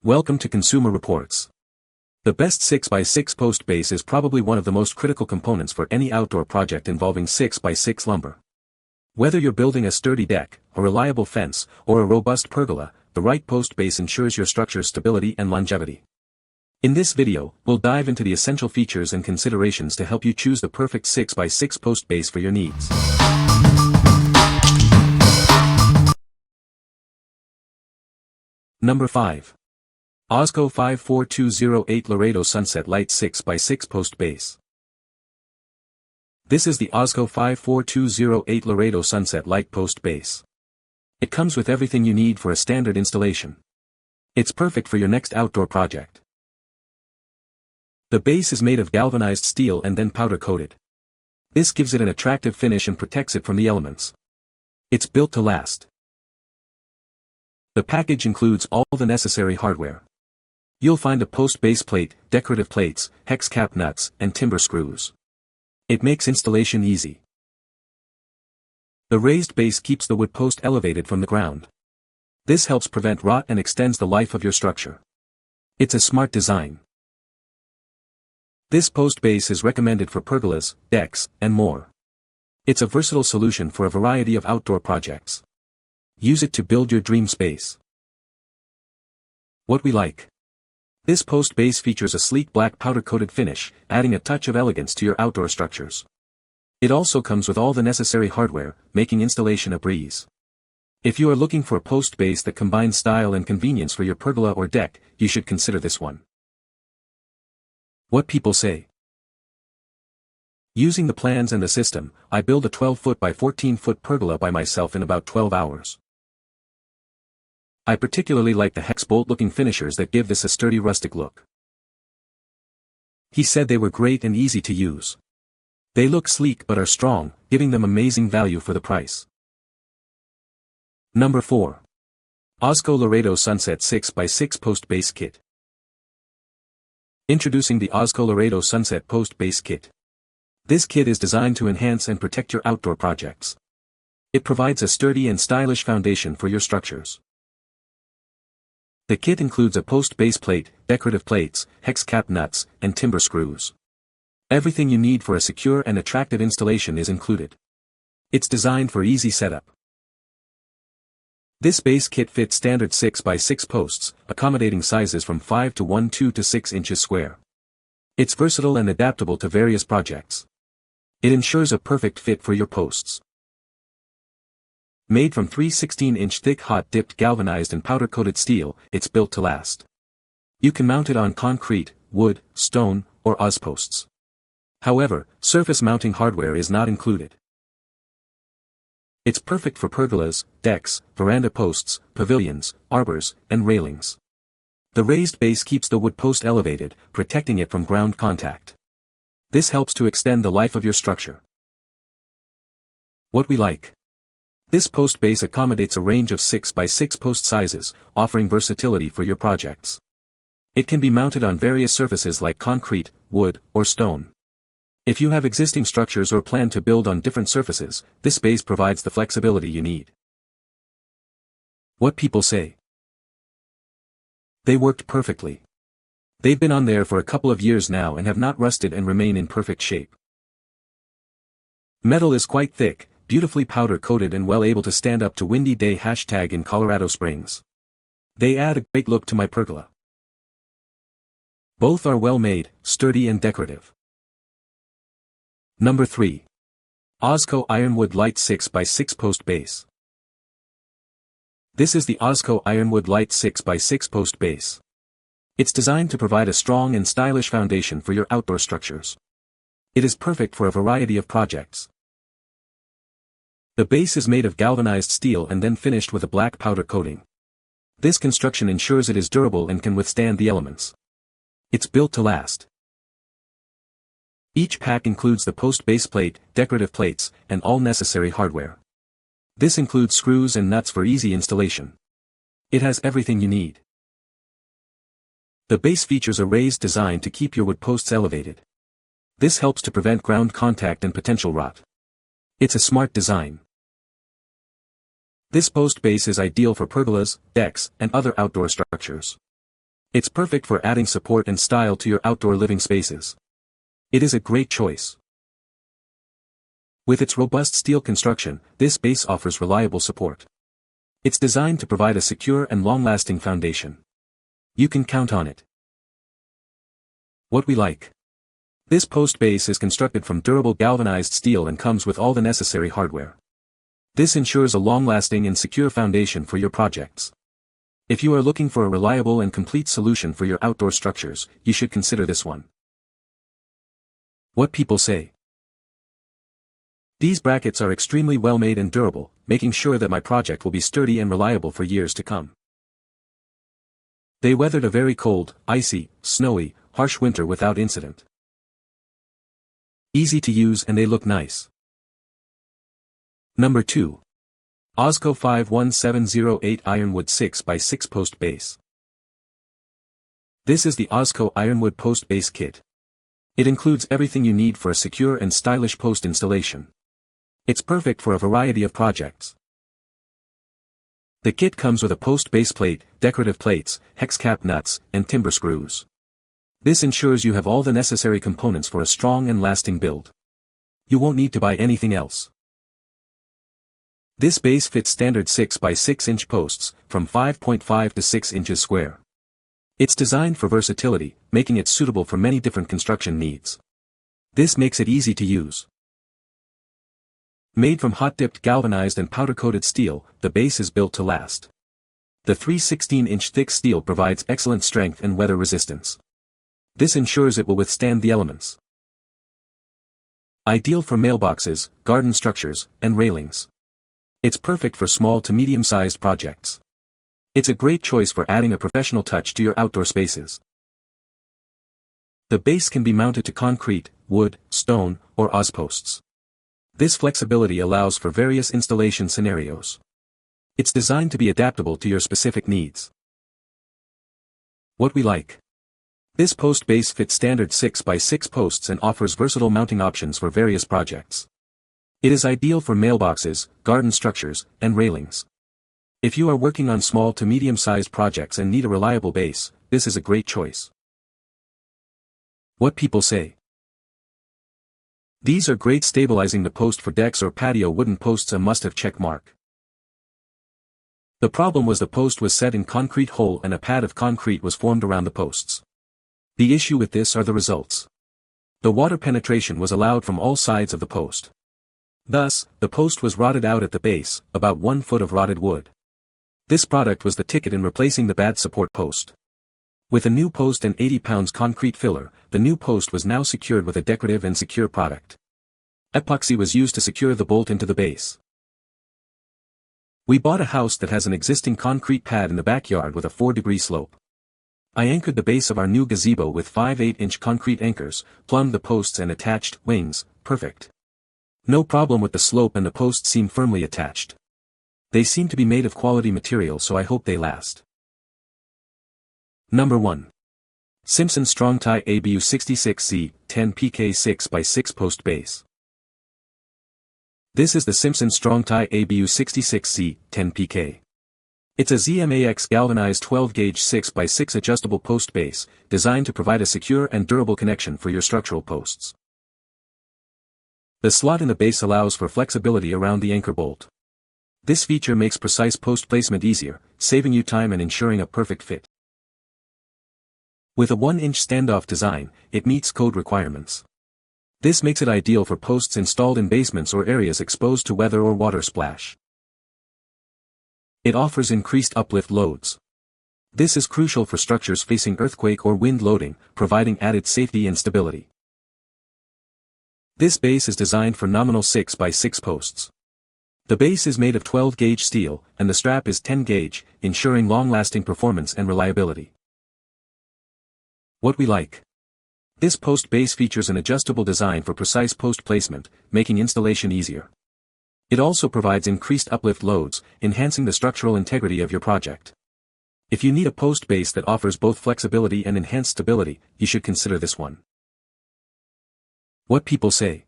Welcome to Consumer Reports. The best 6x6 post base is probably one of the most critical components for any outdoor project involving 6x6 lumber. Whether you're building a sturdy deck, a reliable fence, or a robust pergola, the right post base ensures your structure's stability and longevity. In this video, we'll dive into the essential features and considerations to help you choose the perfect 6x6 post base for your needs. Number 5. Ozco 54208 Laredo Sunset Lite 6x6 Post Base. This is the Ozco 54208 Laredo Sunset Lite Post Base. It comes with everything you need for a standard installation. It's perfect for your next outdoor project. The base is made of galvanized steel and then powder coated. This gives it an attractive finish and protects it from the elements. It's built to last. The package includes all the necessary hardware. You'll find a post base plate, decorative plates, hex cap nuts, and timber screws. It makes installation easy. The raised base keeps the wood post elevated from the ground. This helps prevent rot and extends the life of your structure. It's a smart design. This post base is recommended for pergolas, decks, and more. It's a versatile solution for a variety of outdoor projects. Use it to build your dream space. What we like. This post base features a sleek black powder-coated finish, adding a touch of elegance to your outdoor structures. It also comes with all the necessary hardware, making installation a breeze. If you are looking for a post base that combines style and convenience for your pergola or deck, you should consider this one. What people say. Using the plans and the system, I built a 12-foot by 14-foot pergola by myself in about 12 hours. I particularly like the hex bolt-looking finishers that give this a sturdy rustic look. He said they were great and easy to use. They look sleek but are strong, giving them amazing value for the price. Number 4. Ozco Laredo Sunset 6x6 Post Base Kit. Introducing the Ozco Laredo Sunset Post Base Kit. This kit is designed to enhance and protect your outdoor projects. It provides a sturdy and stylish foundation for your structures. The kit includes a post base plate, decorative plates, hex cap nuts, and timber screws. Everything you need for a secure and attractive installation is included. It's designed for easy setup. This base kit fits standard 6x6 posts, accommodating sizes from 5 to 1/2 to 6 inches square. It's versatile and adaptable to various projects. It ensures a perfect fit for your posts. Made from 3 16-inch thick hot-dipped galvanized and powder-coated steel, it's built to last. You can mount it on concrete, wood, stone, or Oz posts. However, surface mounting hardware is not included. It's perfect for pergolas, decks, veranda posts, pavilions, arbors, and railings. The raised base keeps the wood post elevated, protecting it from ground contact. This helps to extend the life of your structure. What we like. This post base accommodates a range of 6x6 post sizes, offering versatility for your projects. It can be mounted on various surfaces like concrete, wood, or stone. If you have existing structures or plan to build on different surfaces, this base provides the flexibility you need. What people say. They worked perfectly. They've been on there for a couple of years now and have not rusted and remain in perfect shape. Metal is quite thick, beautifully powder-coated and well able to stand up to windy day # in Colorado Springs. They add a great look to my pergola. Both are well made, sturdy and decorative. Number 3. Ozco Ironwood Lite 6x6 Post Base. This is the Ozco Ironwood Lite 6x6 Post Base. It's designed to provide a strong and stylish foundation for your outdoor structures. It is perfect for a variety of projects. The base is made of galvanized steel and then finished with a black powder coating. This construction ensures it is durable and can withstand the elements. It's built to last. Each pack includes the post base plate, decorative plates, and all necessary hardware. This includes screws and nuts for easy installation. It has everything you need. The base features a raised design to keep your wood posts elevated. This helps to prevent ground contact and potential rot. It's a smart design. This post base is ideal for pergolas, decks, and other outdoor structures. It's perfect for adding support and style to your outdoor living spaces. It is a great choice. With its robust steel construction, this base offers reliable support. It's designed to provide a secure and long-lasting foundation. You can count on it. What we like. This post base is constructed from durable galvanized steel and comes with all the necessary hardware. This ensures a long-lasting and secure foundation for your projects. If you are looking for a reliable and complete solution for your outdoor structures, you should consider this one. What people say. These brackets are extremely well made and durable, making sure that my project will be sturdy and reliable for years to come. They weathered a very cold, icy, snowy, harsh winter without incident. Easy to use and they look nice. Number 2. Ozco 51708 Ironwood 6x6 Post Base. This is the Ozco Ironwood Post Base Kit. It includes everything you need for a secure and stylish post installation. It's perfect for a variety of projects. The kit comes with a post base plate, decorative plates, hex cap nuts, and timber screws. This ensures you have all the necessary components for a strong and lasting build. You won't need to buy anything else. This base fits standard 6x6 inch posts, from 5.5 to 6 inches square. It's designed for versatility, making it suitable for many different construction needs. This makes it easy to use. Made from hot-dipped galvanized and powder-coated steel, the base is built to last. The 3/16-inch thick steel provides excellent strength and weather resistance. This ensures it will withstand the elements. Ideal for mailboxes, garden structures, and railings. It's perfect for small to medium-sized projects. It's a great choice for adding a professional touch to your outdoor spaces. The base can be mounted to concrete, wood, stone, or Oz posts. This flexibility allows for various installation scenarios. It's designed to be adaptable to your specific needs. What we like. This post base fits standard 6x6 posts and offers versatile mounting options for various projects. It is ideal for mailboxes, garden structures, and railings. If you are working on small to medium-sized projects and need a reliable base, this is a great choice. What people say. These are great stabilizing the post for decks or patio wooden posts, a must-have check mark. The problem was the post was set in concrete hole and a pad of concrete was formed around the posts. The issue with this are the results. The water penetration was allowed from all sides of the post. Thus, the post was rotted out at the base, about 1 foot of rotted wood. This product was the ticket in replacing the bad support post. With a new post and 80 pounds concrete filler, the new post was now secured with a decorative and secure product. Epoxy was used to secure the bolt into the base. We bought a house that has an existing concrete pad in the backyard with a 4-degree slope. I anchored the base of our new gazebo with 5 8-inch concrete anchors, plumbed the posts and attached wings, perfect. No problem with the slope and the posts seem firmly attached. They seem to be made of quality material, so I hope they last. Number 1. Simpson Strong Tie ABU 66C 10 PK 6x6 Post Base. This is the Simpson Strong Tie ABU 66C 10 PK. It's a ZMAX galvanized 12-gauge 6x6 adjustable post base, designed to provide a secure and durable connection for your structural posts. The slot in the base allows for flexibility around the anchor bolt. This feature makes precise post placement easier, saving you time and ensuring a perfect fit. With a 1-inch standoff design, it meets code requirements. This makes it ideal for posts installed in basements or areas exposed to weather or water splash. It offers increased uplift loads. This is crucial for structures facing earthquake or wind loading, providing added safety and stability. This base is designed for nominal 6x6 posts. The base is made of 12-gauge steel, and the strap is 10-gauge, ensuring long-lasting performance and reliability. What we like. This post base features an adjustable design for precise post placement, making installation easier. It also provides increased uplift loads, enhancing the structural integrity of your project. If you need a post base that offers both flexibility and enhanced stability, you should consider this one. What people say.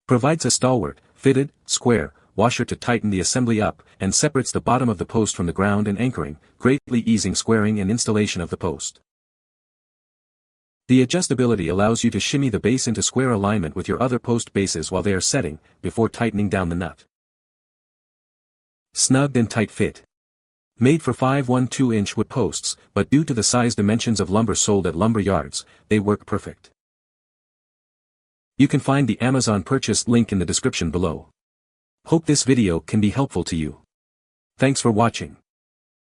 Provides a stalwart, fitted, square, washer to tighten the assembly up, and separates the bottom of the post from the ground and anchoring, greatly easing squaring and installation of the post. The adjustability allows you to shimmy the base into square alignment with your other post bases while they are setting, before tightening down the nut. Snug and tight fit. Made for 512-inch wood posts, but due to the size dimensions of lumber sold at lumber yards, they work perfect. You can find the Amazon purchase link in the description below. Hope this video can be helpful to you. Thanks for watching.